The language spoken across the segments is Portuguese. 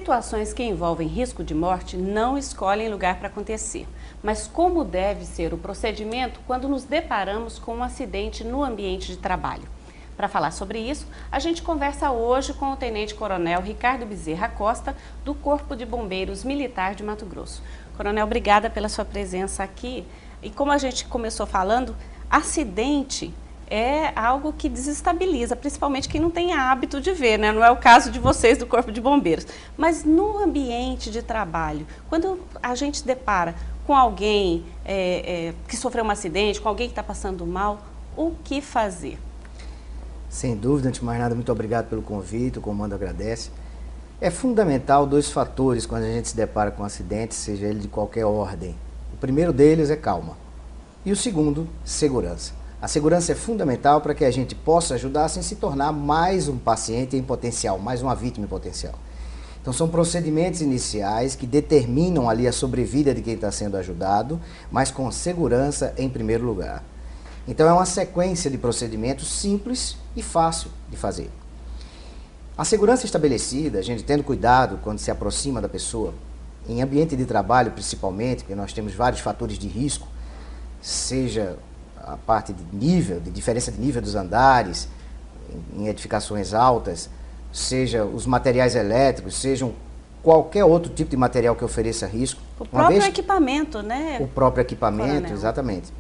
Situações que envolvem risco de morte não escolhem lugar para acontecer, mas como deve ser o procedimento quando nos deparamos com um acidente no ambiente de trabalho? Para falar sobre isso, a gente conversa hoje com o Tenente Coronel Ricardo Bezerra Costa, do Corpo de Bombeiros Militar de Mato Grosso. Coronel, obrigada pela sua presença aqui. E como a gente começou falando, acidente é algo que desestabiliza, principalmente quem não tem hábito de ver, né? Não é o caso de vocês do Corpo de Bombeiros. Mas no ambiente de trabalho, quando a gente se depara com alguém que sofreu um acidente, com alguém que está passando mal, o que fazer? Sem dúvida, antes de mais nada, muito obrigado pelo convite, o comando agradece. É fundamental dois fatores quando a gente se depara com um acidente, seja ele de qualquer ordem. O primeiro deles é calma e o segundo, segurança. A segurança é fundamental para que a gente possa ajudar sem se tornar mais um paciente em potencial, mais uma vítima em potencial. Então são procedimentos iniciais que determinam ali a sobrevida de quem está sendo ajudado, mas com segurança em primeiro lugar. Então é uma sequência de procedimentos simples e fácil de fazer. A segurança estabelecida, a gente tendo cuidado quando se aproxima da pessoa, em ambiente de trabalho principalmente, porque nós temos vários fatores de risco, seja a parte de nível, de diferença de nível dos andares, em edificações altas, seja os materiais elétricos, sejam qualquer outro tipo de material que ofereça risco. O próprio equipamento, né? O próprio equipamento, Coronel. Exatamente.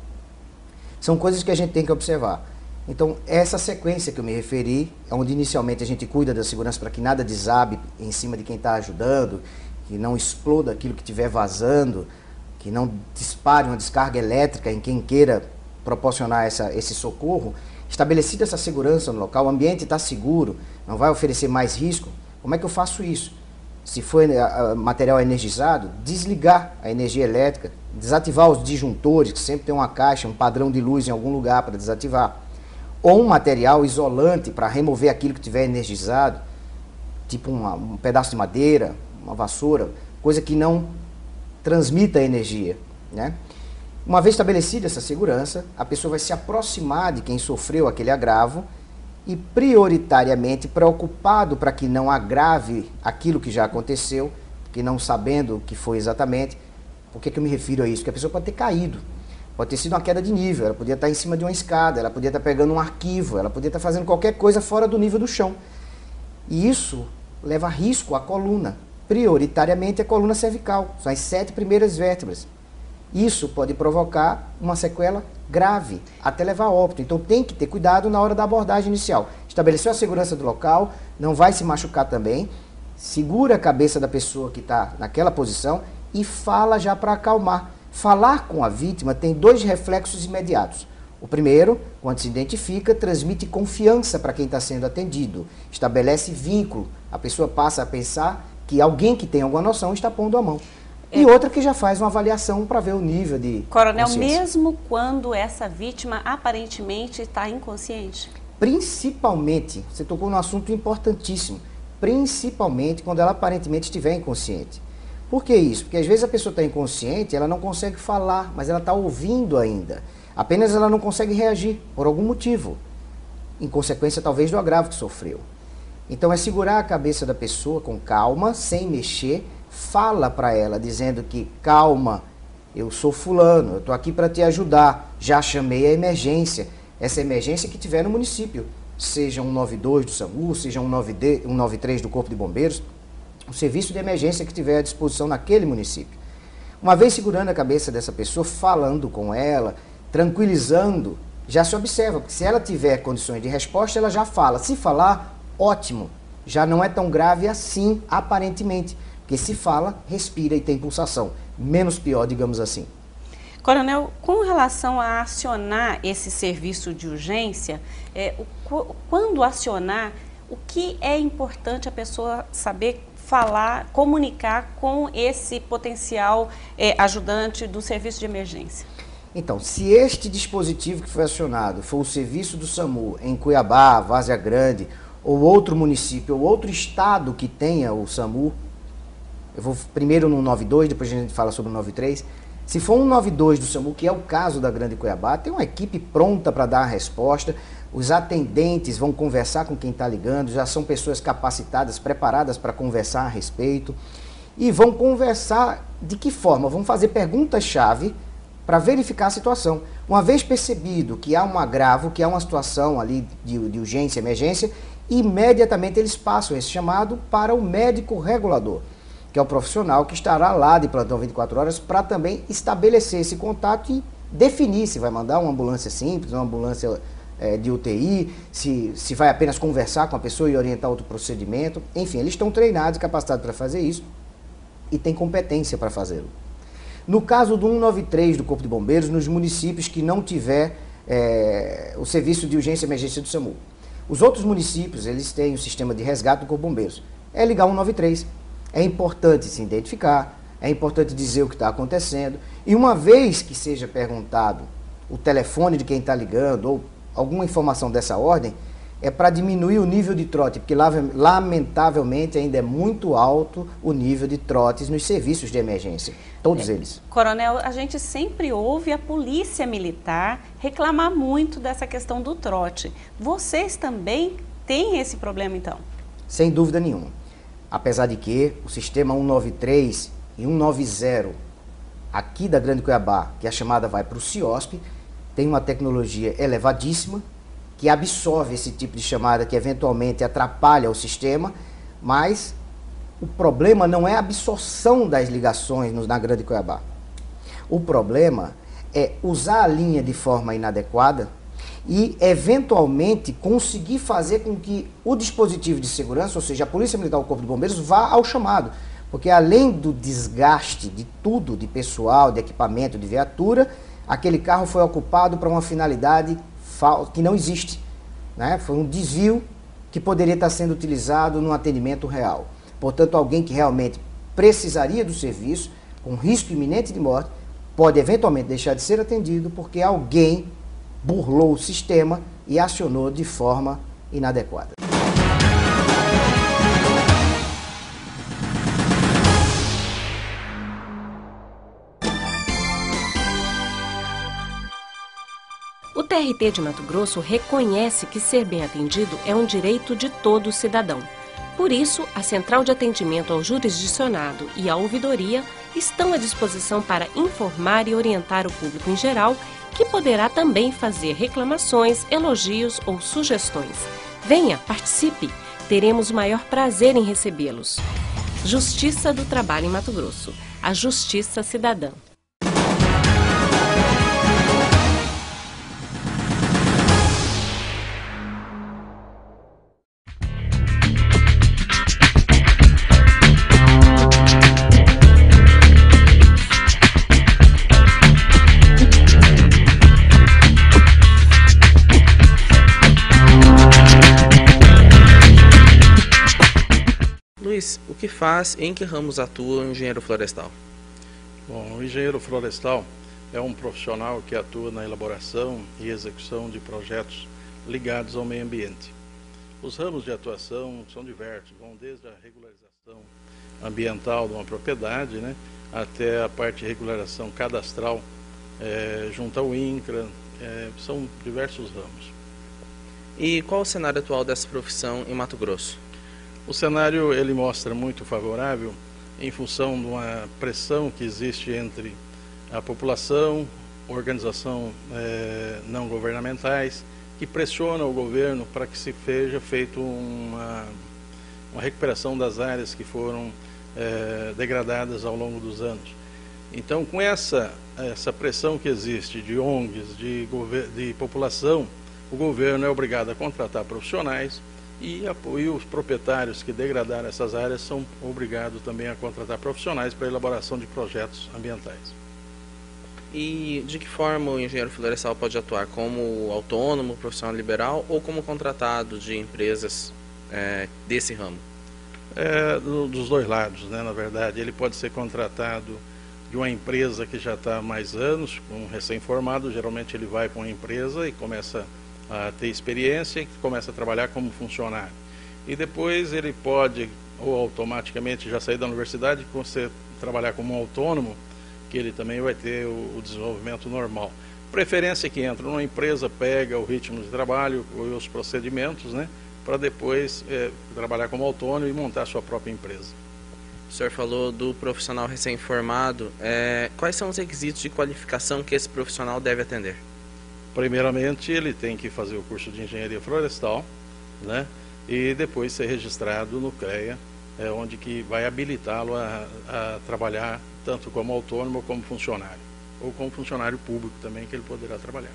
São coisas que a gente tem que observar. Então, essa sequência que eu me referi, onde inicialmente a gente cuida da segurança para que nada desabe em cima de quem está ajudando, que não exploda aquilo que estiver vazando, que não dispare uma descarga elétrica em quem queira proporcionar esse socorro. Estabelecida essa segurança no local, o ambiente está seguro, não vai oferecer mais risco. Como é que eu faço isso? Se for material energizado, desligar a energia elétrica, desativar os disjuntores, que sempre tem uma caixa, um padrão de luz em algum lugar para desativar. Ou um material isolante para remover aquilo que estiver energizado, tipo um pedaço de madeira, uma vassoura, coisa que não transmita energia, né? Uma vez estabelecida essa segurança, a pessoa vai se aproximar de quem sofreu aquele agravo e prioritariamente preocupado para que não agrave aquilo que já aconteceu, que não sabendo o que foi exatamente. Por que eu me refiro a isso? Porque a pessoa pode ter caído, pode ter sido uma queda de nível, ela podia estar em cima de uma escada, ela podia estar pegando um arquivo, ela podia estar fazendo qualquer coisa fora do nível do chão. E isso leva risco à coluna, prioritariamente a coluna cervical, são as 7 primeiras vértebras. Isso pode provocar uma sequela grave, até levar a óbito. Então tem que ter cuidado na hora da abordagem inicial. Estabeleceu a segurança do local, não vai se machucar também, segura a cabeça da pessoa que está naquela posição e fala já para acalmar. Falar com a vítima tem 2 reflexos imediatos. O primeiro, quando se identifica, transmite confiança para quem está sendo atendido, estabelece vínculo. A pessoa passa a pensar que alguém que tem alguma noção está pondo a mão. E outra que já faz uma avaliação para ver o nível de Coronel, consciência. Mesmo quando essa vítima aparentemente está inconsciente? Principalmente, você tocou num assunto importantíssimo, principalmente quando ela aparentemente estiver inconsciente. Por que isso? Porque às vezes a pessoa está inconsciente, ela não consegue falar, mas ela está ouvindo ainda. Apenas ela não consegue reagir, por algum motivo, em consequência talvez do agravo que sofreu. Então é segurar a cabeça da pessoa com calma, sem mexer, fala para ela dizendo que calma, eu sou fulano, eu estou aqui para te ajudar, já chamei a emergência, essa emergência que tiver no município, seja 192 do SAMU, seja 193 do Corpo de Bombeiros, o serviço de emergência que tiver à disposição naquele município. Uma vez segurando a cabeça dessa pessoa, falando com ela, tranquilizando, já se observa, porque se ela tiver condições de resposta, ela já fala. Se falar, ótimo, já não é tão grave assim, aparentemente. Porque se fala, respira e tem pulsação. Menos pior, digamos assim. Coronel, com relação a acionar esse serviço de urgência, quando acionar, o que é importante a pessoa saber falar, comunicar com esse potencial ajudante do serviço de emergência? Então, se este dispositivo que foi acionado for o serviço do SAMU em Cuiabá, Várzea Grande, ou outro município, ou outro estado que tenha o SAMU, eu vou primeiro no 92, depois a gente fala sobre o 93. Se for um 92 do SAMU, que é o caso da Grande Cuiabá, tem uma equipe pronta para dar a resposta, os atendentes vão conversar com quem está ligando, já são pessoas capacitadas, preparadas para conversar a respeito. E vão conversar de que forma? Vão fazer perguntas-chave para verificar a situação. Uma vez percebido que há um agravo, que há uma situação ali de urgência, emergência, imediatamente eles passam esse chamado para o médico regulador, que é o profissional que estará lá de plantão 24 horas para também estabelecer esse contato e definir se vai mandar uma ambulância simples, uma ambulância de UTI, se vai apenas conversar com a pessoa e orientar outro procedimento. Enfim, eles estão treinados e capacitados para fazer isso e têm competência para fazê-lo. No caso do 193 do Corpo de Bombeiros, nos municípios que não tiver o serviço de urgência e emergência do SAMU. Os outros municípios, eles têm o sistema de resgate do Corpo de Bombeiros. É ligar 193. É importante se identificar, é importante dizer o que está acontecendo. E uma vez que seja perguntado o telefone de quem está ligando ou alguma informação dessa ordem, é para diminuir o nível de trote, porque lamentavelmente ainda é muito alto o nível de trotes nos serviços de emergência, todos eles. Coronel, a gente sempre ouve a polícia militar reclamar muito dessa questão do trote. Vocês também têm esse problema então? Sem dúvida nenhuma. Apesar de que o sistema 193 e 190 aqui da Grande Cuiabá, que a chamada vai para o CIOSP, tem uma tecnologia elevadíssima, que absorve esse tipo de chamada que eventualmente atrapalha o sistema, mas o problema não é a absorção das ligações na Grande Cuiabá. O problema é usar a linha de forma inadequada e, eventualmente, conseguir fazer com que o dispositivo de segurança, ou seja, a Polícia Militar ou o Corpo de Bombeiros, vá ao chamado. Porque além do desgaste de tudo, de pessoal, de equipamento, de viatura, aquele carro foi ocupado para uma finalidade que não existe, né? Foi um desvio que poderia estar sendo utilizado num atendimento real. Portanto, alguém que realmente precisaria do serviço, com risco iminente de morte, pode eventualmente deixar de ser atendido porque alguém burlou o sistema e acionou de forma inadequada. O TRT de Mato Grosso reconhece que ser bem atendido é um direito de todo cidadão. Por isso, a Central de Atendimento ao Jurisdicionado e a Ouvidoria estão à disposição para informar e orientar o público em geral, que poderá também fazer reclamações, elogios ou sugestões. Venha, participe! Teremos o maior prazer em recebê-los. Justiça do Trabalho em Mato Grosso. A Justiça Cidadã. Luiz, o que faz e em que ramos atua o engenheiro florestal? Bom, o engenheiro florestal é um profissional que atua na elaboração e execução de projetos ligados ao meio ambiente. Os ramos de atuação são diversos, vão desde a regularização ambiental de uma propriedade, né, até a parte de regularização cadastral junto ao INCRA, são diversos ramos. E qual o cenário atual dessa profissão em Mato Grosso? O cenário ele mostra muito favorável em função de uma pressão que existe entre a população, organização não governamentais, que pressionam o governo para que se seja feito uma recuperação das áreas que foram degradadas ao longo dos anos. Então, com essa pressão que existe de ONGs, de população, o governo é obrigado a contratar profissionais e os proprietários que degradaram essas áreas são obrigados também a contratar profissionais para a elaboração de projetos ambientais. E de que forma o engenheiro florestal pode atuar? Como autônomo, profissional liberal ou como contratado de empresas desse ramo? Dos dois lados, né? Na verdade, ele pode ser contratado de uma empresa que já está há mais anos, um recém-formado, geralmente ele vai para uma empresa e começa a ter experiência e começa a trabalhar como funcionário. E depois ele pode, ou automaticamente, já sair da universidade e você trabalhar como autônomo, que ele também vai ter o desenvolvimento normal. preferência que entra numa empresa, pega o ritmo de trabalho, os procedimentos, né, para depois trabalhar como autônomo e montar a sua própria empresa. O senhor falou do profissional recém-formado. Quais são os requisitos de qualificação que esse profissional deve atender? Primeiramente, ele tem que fazer o curso de engenharia florestal, né, e depois ser registrado no CREA, onde que vai habilitá-lo a trabalhar tanto como autônomo como funcionário, ou como funcionário público também, que ele poderá trabalhar.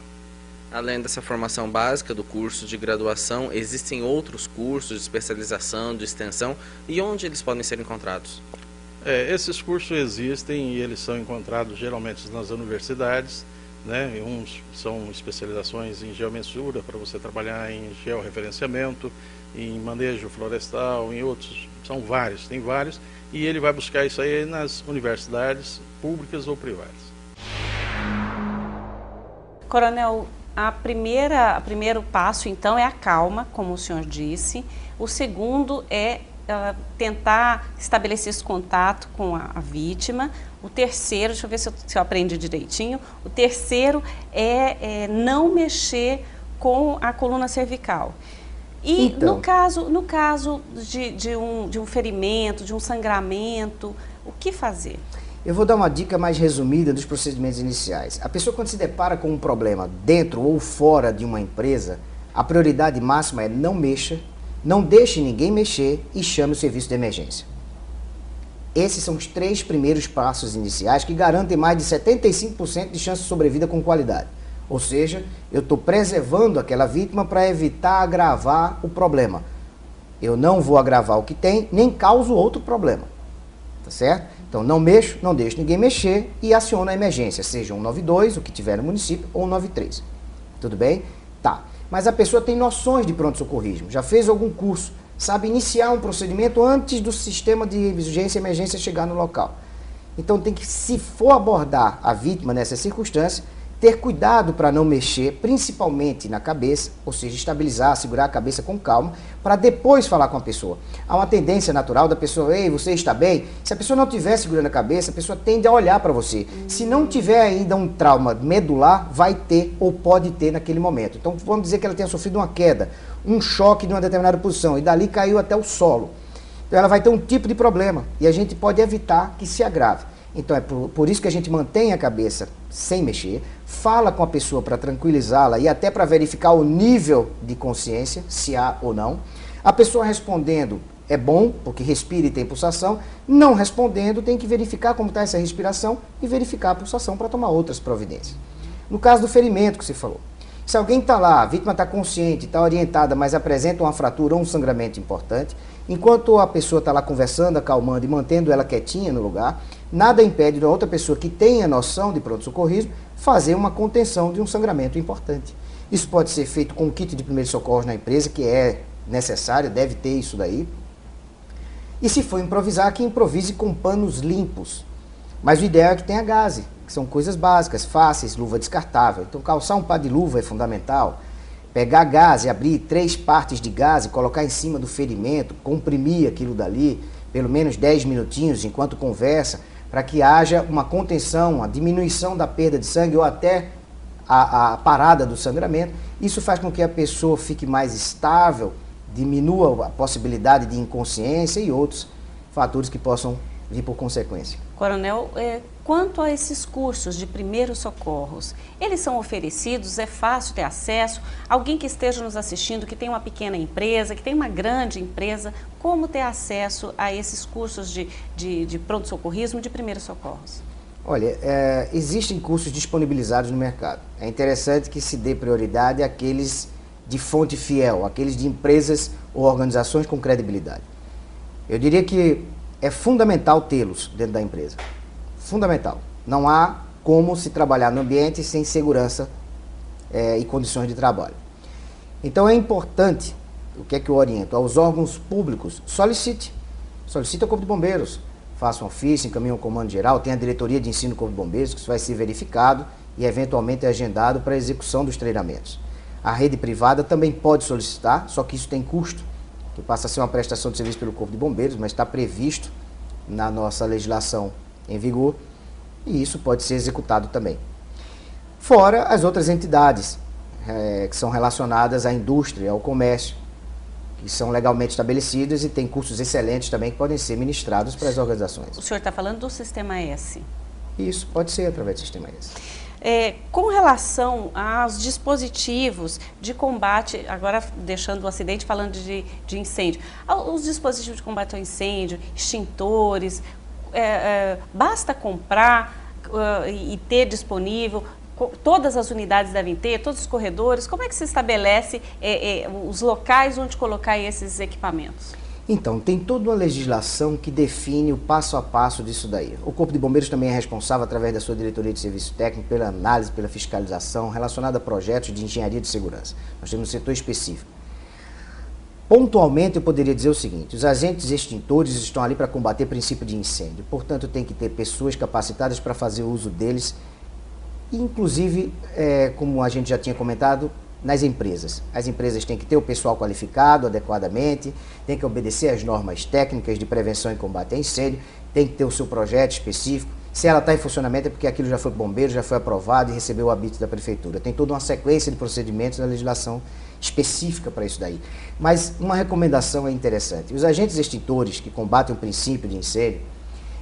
Além dessa formação básica do curso de graduação, existem outros cursos de especialização, de extensão, e onde eles podem ser encontrados? Esses cursos existem e eles são encontrados geralmente nas universidades, né? Uns são especializações em geomensura, para você trabalhar em georreferenciamento, em manejo florestal, em outros, são vários, tem vários, e ele vai buscar isso aí nas universidades públicas ou privadas. Coronel, o primeiro passo, então, é a calma, como o senhor disse. O segundo é tentar estabelecer esse contato com a vítima. O terceiro, deixa eu ver se eu aprendi direitinho, o terceiro é não mexer com a coluna cervical. E então, no caso de um ferimento, de um sangramento, o que fazer? Eu vou dar uma dica mais resumida dos procedimentos iniciais. A pessoa, quando se depara com um problema dentro ou fora de uma empresa, a prioridade máxima é não mexa, não deixe ninguém mexer e chame o serviço de emergência. Esses são os 3 primeiros passos iniciais que garantem mais de 75% de chance de sobrevida com qualidade. Ou seja, eu estou preservando aquela vítima para evitar agravar o problema. Eu não vou agravar o que tem, nem causo outro problema. Tá certo? Então não mexo, não deixo ninguém mexer e aciono a emergência, seja 192, o que tiver no município, ou 193. Tudo bem? Tá. Mas a pessoa tem noções de pronto-socorrismo, já fez algum curso, sabe iniciar um procedimento antes do sistema de urgência e emergência chegar no local. Então tem que, se for abordar a vítima nessa circunstância, ter cuidado para não mexer, principalmente na cabeça, ou seja, estabilizar, segurar a cabeça com calma, para depois falar com a pessoa. Há uma tendência natural da pessoa, ei, você está bem? Se a pessoa não estiver segurando a cabeça, a pessoa tende a olhar para você. Se não tiver ainda um trauma medular, vai ter ou pode ter naquele momento. Então vamos dizer que ela tenha sofrido uma queda, um choque de uma determinada posição, e dali caiu até o solo. Então ela vai ter um tipo de problema, e a gente pode evitar que se agrave. Então é por isso que a gente mantém a cabeça sem mexer, fala com a pessoa para tranquilizá-la e até para verificar o nível de consciência, se há ou não. A pessoa respondendo é bom, porque respira e tem pulsação. Não respondendo, tem que verificar como está essa respiração e verificar a pulsação para tomar outras providências. No caso do ferimento que você falou, se alguém está lá, a vítima está consciente, está orientada, mas apresenta uma fratura ou um sangramento importante, enquanto a pessoa está lá conversando, acalmando e mantendo ela quietinha no lugar, nada impede da outra pessoa que tenha noção de pronto-socorrismo fazer uma contenção de um sangramento importante. Isso pode ser feito com um kit de primeiros socorros na empresa, que é necessário, deve ter isso daí. E se for improvisar, que improvise com panos limpos. Mas o ideal é que tenha gaze, que são coisas básicas, fáceis, luva descartável. Então calçar um par de luva é fundamental. Pegar gaze, abrir 3 partes de gaze, colocar em cima do ferimento, comprimir aquilo dali, pelo menos 10 minutinhos enquanto conversa, para que haja uma contenção, uma diminuição da perda de sangue ou até a parada do sangramento. Isso faz com que a pessoa fique mais estável, diminua a possibilidade de inconsciência e outros fatores que possam vir por consequência. Coronel, quanto a esses cursos de primeiros socorros, eles são oferecidos, é fácil ter acesso? Alguém que esteja nos assistindo, que tem uma pequena empresa, que tem uma grande empresa, como ter acesso a esses cursos de pronto-socorrismo de primeiros socorros? Olha, existem cursos disponibilizados no mercado. É interessante que se dê prioridade àqueles de fonte fiel, aqueles de empresas ou organizações com credibilidade. Eu diria que é fundamental tê-los dentro da empresa. Fundamental. Não há como se trabalhar no ambiente sem segurança e condições de trabalho. Então é importante, o que é que eu oriento? Aos órgãos públicos, solicite ao Corpo de Bombeiros, faça um ofício, encaminhe ao Comando Geral, tem a Diretoria de Ensino do Corpo de Bombeiros, que isso vai ser verificado e eventualmente agendado para a execução dos treinamentos. A rede privada também pode solicitar, só que isso tem custo, que passa a ser uma prestação de serviço pelo Corpo de Bombeiros, mas está previsto na nossa legislação em vigor, e isso pode ser executado também. Fora as outras entidades que são relacionadas à indústria, ao comércio, que são legalmente estabelecidas e tem cursos excelentes também que podem ser ministrados para as organizações. O senhor está falando do Sistema S? Isso, pode ser através do Sistema S. Com relação aos dispositivos de combate, agora deixando o acidente, falando de incêndio, os dispositivos de combate ao incêndio, extintores, basta comprar e ter disponível? Todas as unidades devem ter, todos os corredores? Como é que se estabelece os locais onde colocar esses equipamentos? Então, tem toda uma legislação que define o passo a passo disso daí. O Corpo de Bombeiros também é responsável, através da sua diretoria de serviço técnico, pela análise, pela fiscalização relacionada a projetos de engenharia de segurança. Nós temos um setor específico. Pontualmente, eu poderia dizer o seguinte: os agentes extintores estão ali para combater princípio de incêndio. Portanto, tem que ter pessoas capacitadas para fazer uso deles, inclusive, como a gente já tinha comentado, nas empresas. As empresas têm que ter o pessoal qualificado adequadamente, tem que obedecer às normas técnicas de prevenção e combate a incêndio, tem que ter o seu projeto específico. Se ela está em funcionamento é porque aquilo já foi para o bombeiro, já foi aprovado e recebeu o habite da prefeitura. Tem toda uma sequência de procedimentos na legislação específica para isso daí. Mas uma recomendação é interessante: os agentes extintores que combatem o princípio de incêndio,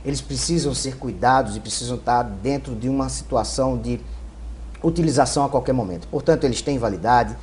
eles precisam ser cuidados e precisam estar dentro de uma situação de utilização a qualquer momento. Portanto, eles têm validade,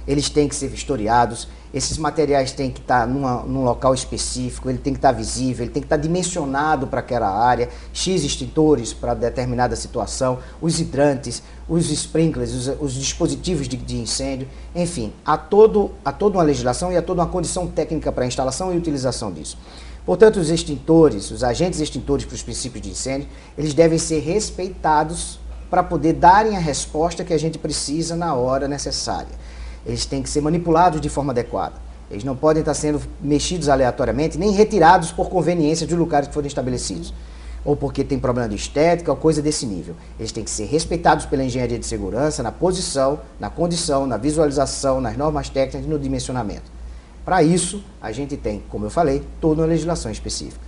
eles têm que ser vistoriados, esses materiais têm que estar num local específico, ele tem que estar visível, ele tem que estar dimensionado para aquela área, X extintores para determinada situação, os hidrantes, os sprinklers, os dispositivos de incêndio, enfim, há toda uma legislação e há toda uma condição técnica para a instalação e utilização disso. Portanto, os extintores, os agentes extintores para os princípios de incêndio, eles devem ser respeitados para poder darem a resposta que a gente precisa na hora necessária. Eles têm que ser manipulados de forma adequada. Eles não podem estar sendo mexidos aleatoriamente, nem retirados por conveniência de lugares que forem estabelecidos, ou porque tem problema de estética ou coisa desse nível. Eles têm que ser respeitados pela engenharia de segurança na posição, na condição, na visualização, nas normas técnicas e no dimensionamento. Para isso, a gente tem, como eu falei, toda uma legislação específica.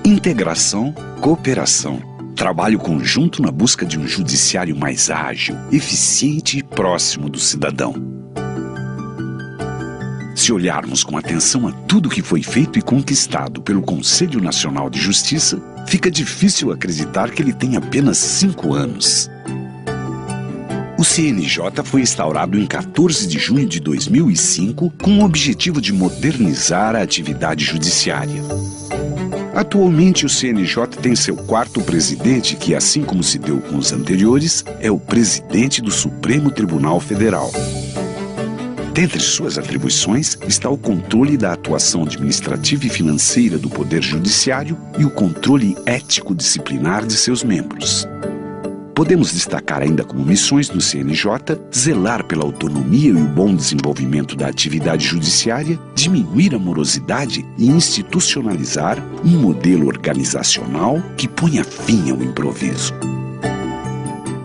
Integração, cooperação, trabalho conjunto na busca de um judiciário mais ágil, eficiente e próximo do cidadão. Se olharmos com atenção a tudo que foi feito e conquistado pelo Conselho Nacional de Justiça, fica difícil acreditar que ele tem apenas 5 anos. O CNJ foi instaurado em 14 de junho de 2005 com o objetivo de modernizar a atividade judiciária. Atualmente, o CNJ tem seu 4º presidente, que, assim como se deu com os anteriores, é o presidente do Supremo Tribunal Federal. Dentre suas atribuições está o controle da atuação administrativa e financeira do Poder Judiciário e o controle ético-disciplinar de seus membros. Podemos destacar ainda como missões do CNJ zelar pela autonomia e o bom desenvolvimento da atividade judiciária, diminuir a morosidade e institucionalizar um modelo organizacional que ponha fim ao improviso.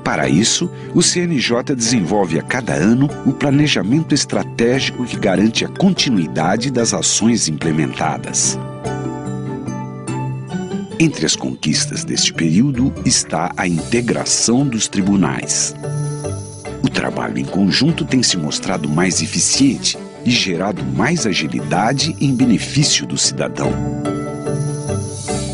Para isso, o CNJ desenvolve a cada ano o planejamento estratégico que garante a continuidade das ações implementadas. Entre as conquistas deste período está a integração dos tribunais. O trabalho em conjunto tem se mostrado mais eficiente e gerado mais agilidade em benefício do cidadão.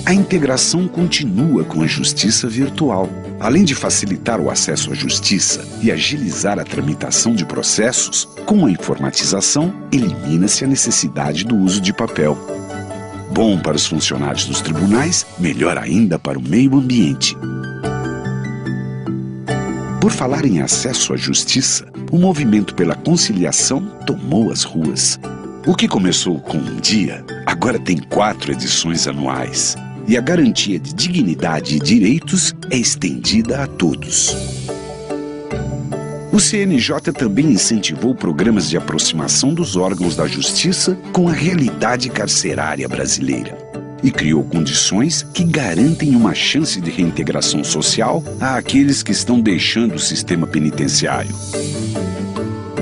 A integração continua com a justiça virtual. Além de facilitar o acesso à justiça e agilizar a tramitação de processos, com a informatização, elimina-se a necessidade do uso de papel. Bom para os funcionários dos tribunais, melhor ainda para o meio ambiente. Por falar em acesso à justiça, o movimento pela conciliação tomou as ruas. O que começou com um dia, agora tem 4 edições anuais. E a garantia de dignidade e direitos é estendida a todos. O CNJ também incentivou programas de aproximação dos órgãos da justiça com a realidade carcerária brasileira e criou condições que garantem uma chance de reintegração social àqueles que estão deixando o sistema penitenciário.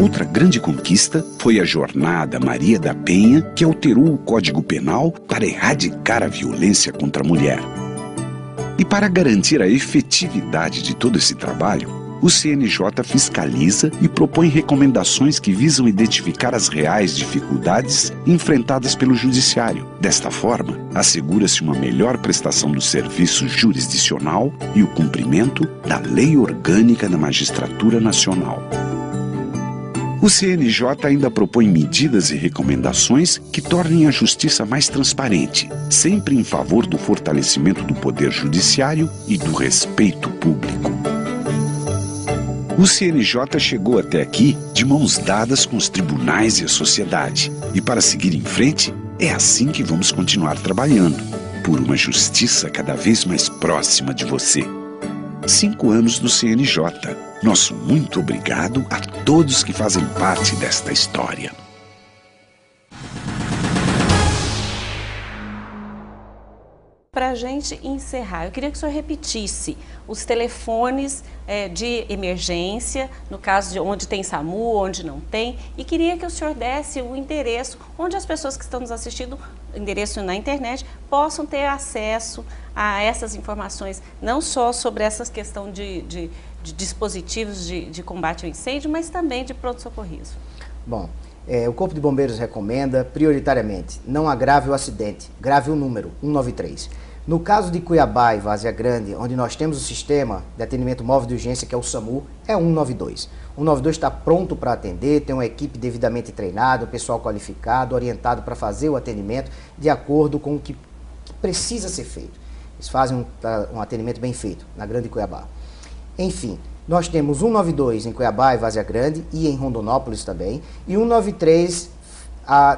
Outra grande conquista foi a Jornada Maria da Penha, que alterou o Código Penal para erradicar a violência contra a mulher. E para garantir a efetividade de todo esse trabalho, o CNJ fiscaliza e propõe recomendações que visam identificar as reais dificuldades enfrentadas pelo Judiciário. Desta forma, assegura-se uma melhor prestação do serviço jurisdicional e o cumprimento da Lei Orgânica da Magistratura Nacional. O CNJ ainda propõe medidas e recomendações que tornem a justiça mais transparente, sempre em favor do fortalecimento do poder judiciário e do respeito público. O CNJ chegou até aqui de mãos dadas com os tribunais e a sociedade. E para seguir em frente, é assim que vamos continuar trabalhando, por uma justiça cada vez mais próxima de você. 5 anos do CNJ. Nosso muito obrigado a todos que fazem parte desta história. Para a gente encerrar, eu queria que o senhor repetisse os telefones de emergência, no caso de onde tem SAMU, onde não tem, e queria que o senhor desse o endereço onde as pessoas que estão nos assistindo, endereço na internet, possam ter acesso a essas informações, não só sobre essa questão de dispositivos de combate ao incêndio, mas também de pronto-socorrismo. Bom, o Corpo de Bombeiros recomenda, prioritariamente, não agrave o acidente, grave o número 193. No caso de Cuiabá e Várzea Grande, onde nós temos o sistema de atendimento móvel de urgência, que é o SAMU, é 192. O 192 está pronto para atender, tem uma equipe devidamente treinada, um pessoal qualificado, orientado para fazer o atendimento de acordo com o que precisa ser feito. Eles fazem um atendimento bem feito na Grande Cuiabá. Enfim, nós temos 192 em Cuiabá e Várzea Grande e em Rondonópolis também, e 193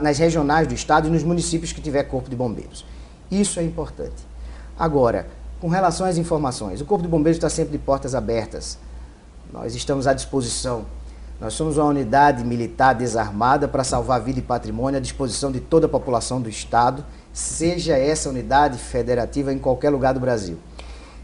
nas regionais do estado e nos municípios que tiver Corpo de Bombeiros. Isso é importante. Agora, com relação às informações, o Corpo de Bombeiros está sempre de portas abertas. Nós estamos à disposição. Nós somos uma unidade militar desarmada para salvar vida e patrimônio à disposição de toda a população do estado, seja essa unidade federativa em qualquer lugar do Brasil.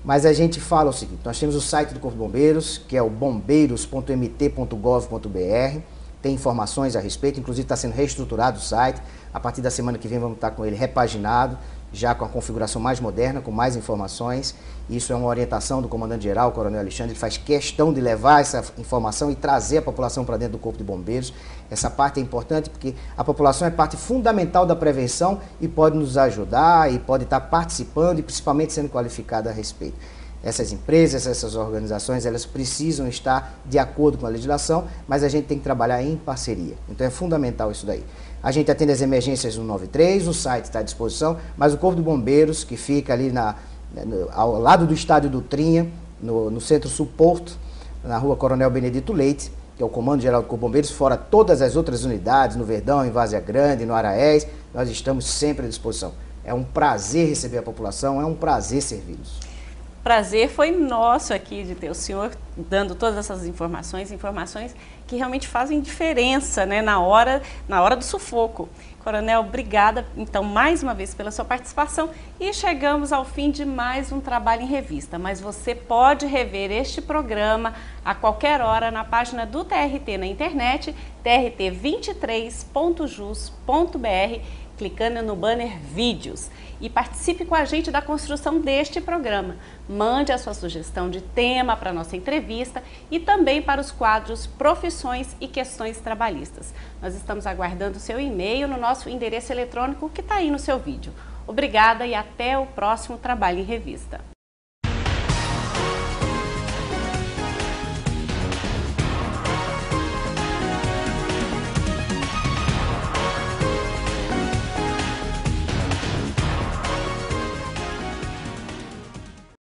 Mas a gente fala o seguinte, nós temos o site do Corpo de Bombeiros, que é o bombeiros.mt.gov.br, tem informações a respeito, inclusive está sendo reestruturado o site, a partir da semana que vem vamos estar com ele repaginado, já com a configuração mais moderna, com mais informações. Isso é uma orientação do comandante-geral, o Coronel Alexandre, ele faz questão de levar essa informação e trazer a população para dentro do Corpo de Bombeiros. Essa parte é importante porque a população é parte fundamental da prevenção e pode nos ajudar e pode estar participando e principalmente sendo qualificada a respeito. Essas empresas, essas organizações, elas precisam estar de acordo com a legislação, mas a gente tem que trabalhar em parceria. Então é fundamental isso daí. A gente atende as emergências 193, o site está à disposição, mas o Corpo de Bombeiros, que fica ali ao lado do estádio do Trinha, no Centro-Sul Porto, na rua Coronel Benedito Leite, que é o Comando Geral do Corpo de Bombeiros, fora todas as outras unidades, no Verdão, em Várzea Grande, no Araés, nós estamos sempre à disposição. É um prazer receber a população, é um prazer servi-los. Prazer foi nosso aqui de ter o senhor dando todas essas informações que realmente fazem diferença, né, na hora do sufoco. Coronel, obrigada então mais uma vez pela sua participação e chegamos ao fim de mais um Trabalho em Revista. Mas você pode rever este programa a qualquer hora na página do TRT na internet, trt23.jus.br, clicando no banner Vídeos. E participe com a gente da construção deste programa. Mande a sua sugestão de tema para a nossa entrevista e também para os quadros Profissões e Questões Trabalhistas. Nós estamos aguardando o seu e-mail no nosso endereço eletrônico que está aí no seu vídeo. Obrigada e até o próximo Trabalho em Revista.